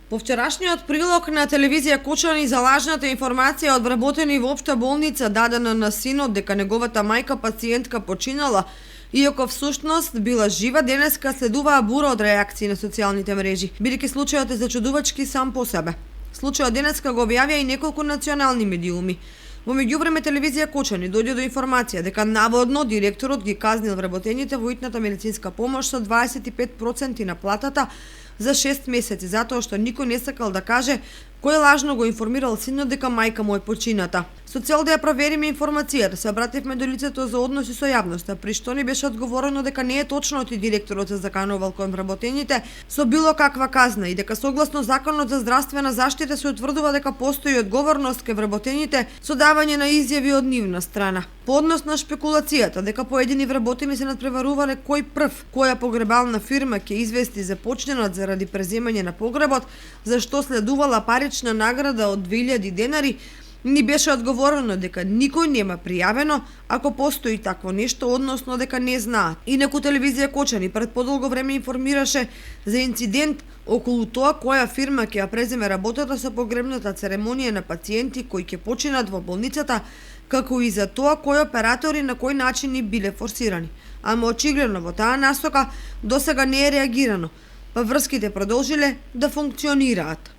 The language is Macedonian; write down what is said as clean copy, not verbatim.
По вчерашниот прилог на телевизија Кочани за лажната информација од вработени во општа болница дадена на синот дека неговата мајка пациентка починала, иако всушност била жива, денеска следуваа бура од реакции на социјалните мрежи, бидејќи случајот е зачудувачки сам по себе. Случајот денеска го објавија и неколку национални медиуми. Во меѓувреме телевизија Кочани дојде до информација дека наводно директорот ги казнил вработените во итната медицинска помош со 25% на платата за 6 месеци, затоа што никој не сакал да каже кој лажно го информирал синот дека мајка му е почината. Со цел да ја провериме информацијата, се обративме до лицето за односи со јавноста, при што ни беше одговорено дека не е точно оти директорот се заканувал кон вработените со било каква казна и дека согласно Законот за здравствена заштита се утврдува дека постои одговорност кај вработените со давање на изјави од нивна страна. По однос на шпекулацијата дека поедини вработени се надпреварувале кој прв, која погребална фирма ќе извести започненот заради преземање на погребот, за што следувала парична награда од 2000 денари, ни беше одговорено дека никој нема пријавено ако постои такво нешто, односно дека не знаат. Инаку телевизија Кочани пред подолго време информираше за инцидент околу тоа која фирма ќе ја преземе работата со погребната церемонија на пациенти кои ќе починат во болницата, како и за тоа кои оператори на кој начини биле форсирани. Ама очигледно во таа насока досега не е реагирано, па врските продолжиле да функционираат.